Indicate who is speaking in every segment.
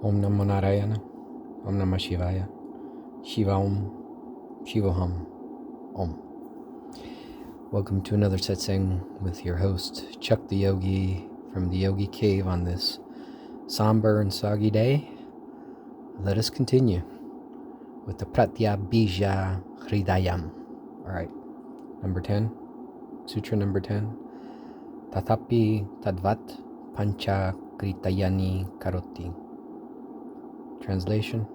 Speaker 1: Om Namo Narayana, Om Namah Shivaya, Shiva Om, Shiva Hum, Om. Welcome to another Satsang with your host, Chuck the Yogi, from the Yogi Cave on this somber and soggy day. Let us continue with the pratyabijahridayam. Alright, number 10, Sutra number 10. Tathapi tadvat pancha kritayani karoti. Translation: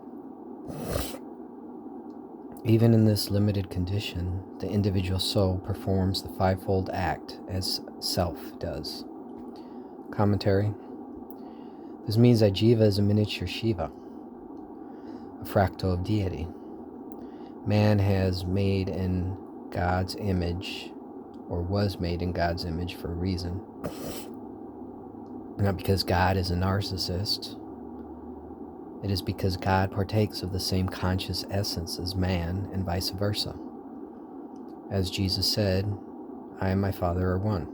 Speaker 1: even in this limited condition, the individual soul performs the fivefold act as self does. Commentary: this means that Jiva is a miniature Shiva, a fractal of deity. Man has made in God's image, or was made in God's image for a reason. Not because God is a narcissist. It is because God partakes of the same conscious essence as man, and vice versa. As Jesus said, I and my Father are one.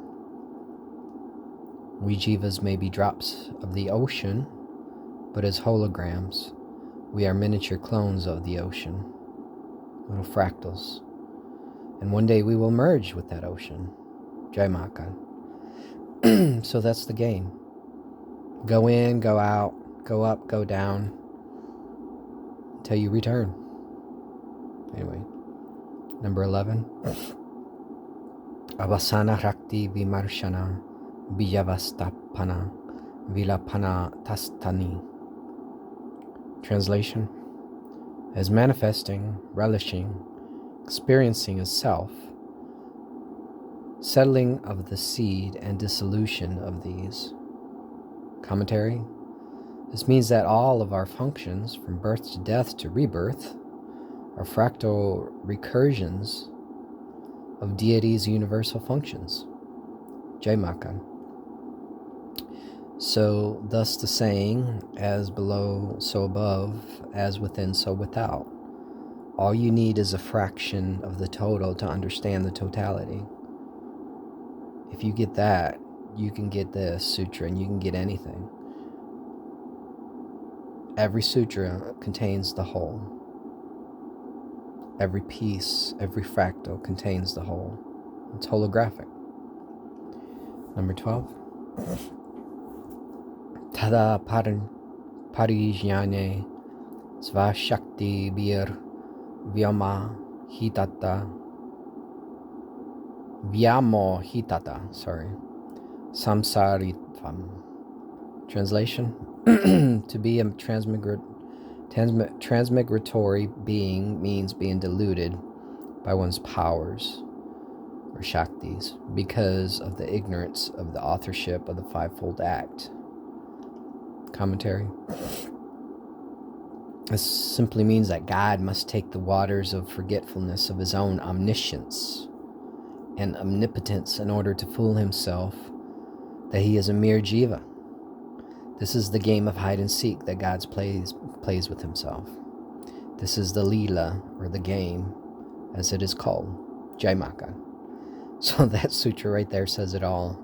Speaker 1: We Jivas may be drops of the ocean, but as holograms, we are miniature clones of the ocean, little fractals. And one day we will merge with that ocean. Jai Makan. So that's the game. Go in, go out, go up, go down, until you return. Anyway, number 11. Avasana Rakti Vimarshana Bijavastapana Vilapana Tastani. Translation: as manifesting, relishing, experiencing as self, settling of the seed and dissolution of these. Commentary: this means that all of our functions, from birth to death to rebirth, are fractal recursions of deity's universal functions. Jai Makan. So, thus the saying, as below, so above, as within, so without. All you need is a fraction of the total to understand the totality. If you get that, you can get this sutra, and you can get anything. Every sutra contains the whole. Every piece, every fractal contains the whole. It's holographic. Number 12. Tada parijnane svashakti bir vyamo hitata samsaritvam. Translation: to be a transmigratory being means being deluded by one's powers, or shaktis, because of the ignorance of the authorship of the fivefold act. Commentary: this simply means that God must take the waters of forgetfulness of his own omniscience and omnipotence in order to fool himself that he is a mere jiva. This is the game of hide and seek that God plays with himself. This is the Leela, or the game, as it is called. Jai Maka. So that sutra right there says it all.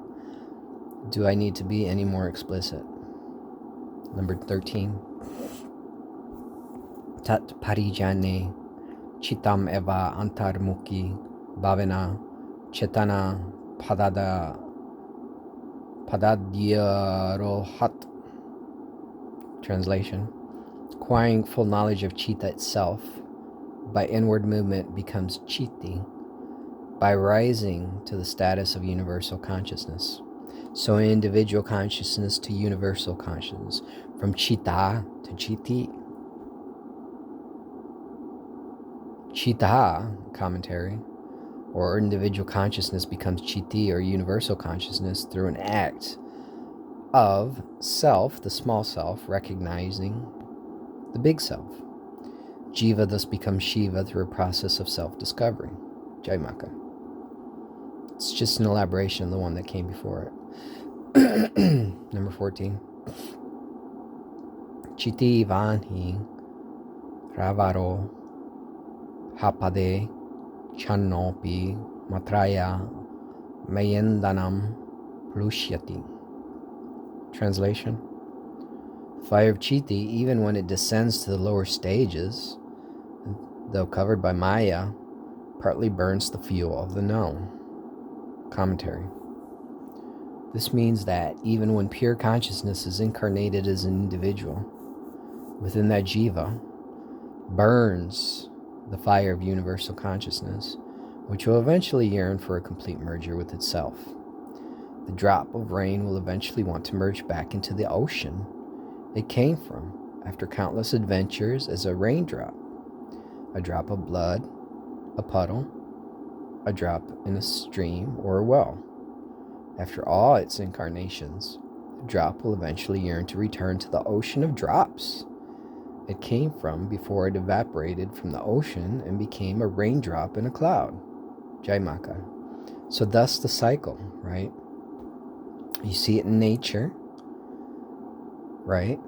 Speaker 1: Do I need to be any more explicit? Number 13. Tat parijane chitam eva antarmukhi bhavana chetana padadyarohat. Translation: acquiring full knowledge of Chitta itself by inward movement becomes Chitti, by rising to the status of universal consciousness. So individual consciousness to universal consciousness, from Chitta to Chitti. Chitta, commentary, or individual consciousness becomes Chitti, or universal consciousness, through an act of self, the small self, recognizing the big self. Jiva thus becomes Shiva through a process of self-discovery. Jai Maka. It's just an elaboration of the one that came before it. Number 14. Chiti vanhi ravaro hapade channopi matraya mayendanam plushyati. Translation: fire of Chitti, even when it descends to the lower stages, though covered by Maya, partly burns the fuel of the known. Commentary. This means that even when pure consciousness is incarnated as an individual, within that jiva burns the fire of universal consciousness, which will eventually yearn for a complete merger with itself. The drop of rain will eventually want to merge back into the ocean it came from after countless adventures as a raindrop, a drop of blood, a puddle, a drop in a stream or a well. After all its incarnations, the drop will eventually yearn to return to the ocean of drops it came from before it evaporated from the ocean and became a raindrop in a cloud. Jai Maka. So thus the cycle, right? You see it in nature, right?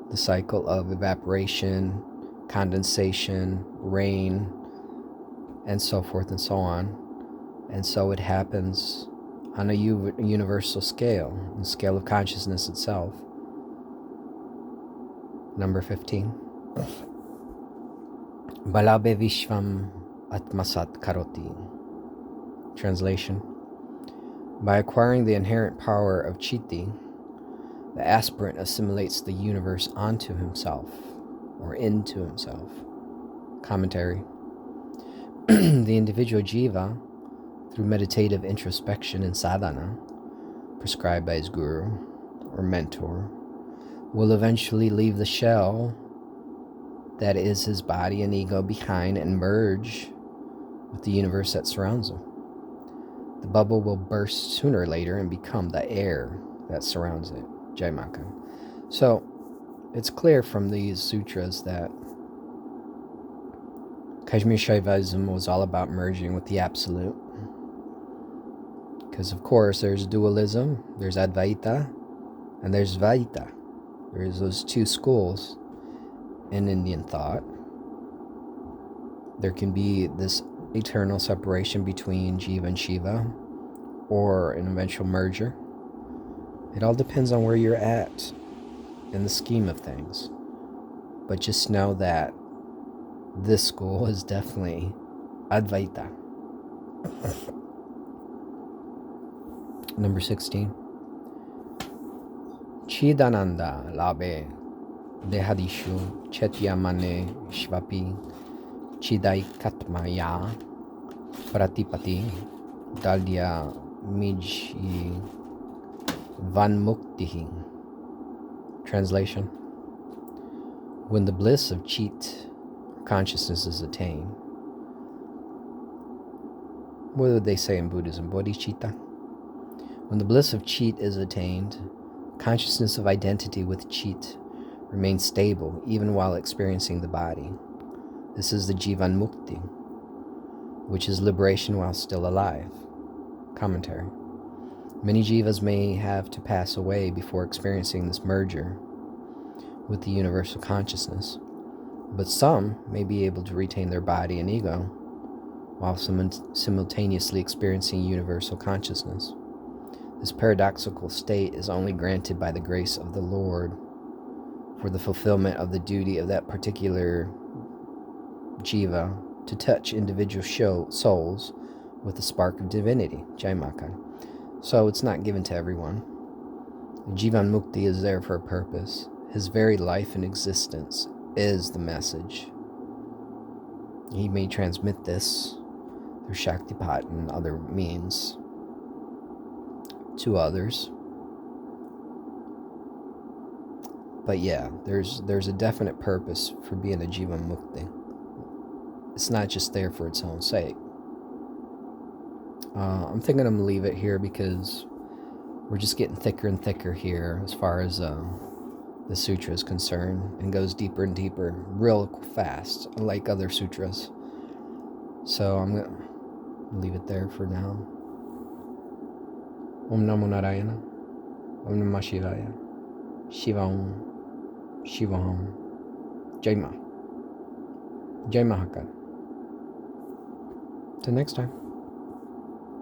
Speaker 1: The cycle of evaporation, condensation, rain, and so forth and so on. And so it happens on a universal scale, the scale of consciousness itself. Number 15. Balabe Vishvam Atmasat Karoti. Translation. By acquiring the inherent power of Chitti, the aspirant assimilates the universe onto himself, or into himself. Commentary. The individual jiva, through meditative introspection and sadhana, prescribed by his guru or mentor, will eventually leave the shell that is his body and ego behind and merge with the universe that surrounds him. The bubble will burst sooner or later and become the air that surrounds it. Jai Maka. So it's clear from these sutras that Kashmir Shaivism was all about merging with the Absolute. Because of course there's dualism, there's Advaita, and there's Vaita. There's those two schools in Indian thought. There can be this eternal separation between Jiva and Shiva, or an eventual merger. It all depends on where you're at in the scheme of things. But just know that this school is definitely Advaita. Number 16. Chidananda labe dehadishu chetyamane shvapi chidaikatmaya pratipati dalya mijhi vanmuktihi. Translation. When the bliss of Chit, consciousness, is attained, what would they say in Buddhism? Bodhicitta. When the bliss of Chit is attained, consciousness of identity with Chit remains stable even while experiencing the body. This is the Jivan Mukti, which is liberation while still alive. Commentary. Many jivas may have to pass away before experiencing this merger with the universal consciousness, but some may be able to retain their body and ego while simultaneously experiencing universal consciousness. This paradoxical state is only granted by the grace of the Lord for the fulfillment of the duty of that particular jiva to touch individual souls with a spark of divinity. Jai Maka. So it's not given to everyone. Jivan Mukti is there for a purpose. His very life and existence is the message. He may transmit this through Shaktipat and other means to others. But yeah, there's a definite purpose for being a Jivan Mukti. It's not just there for its own sake. I'm thinking I'm going to leave it here because we're just getting thicker and thicker here as far as the sutra is concerned, and goes deeper and deeper real fast, unlike other sutras. So I'm going to leave it there for now. Om Namo Narayana. Om Namah Shivaya. Shiva Om. Shiva Om. Jai Ma. Jai Mahakal. Till next time.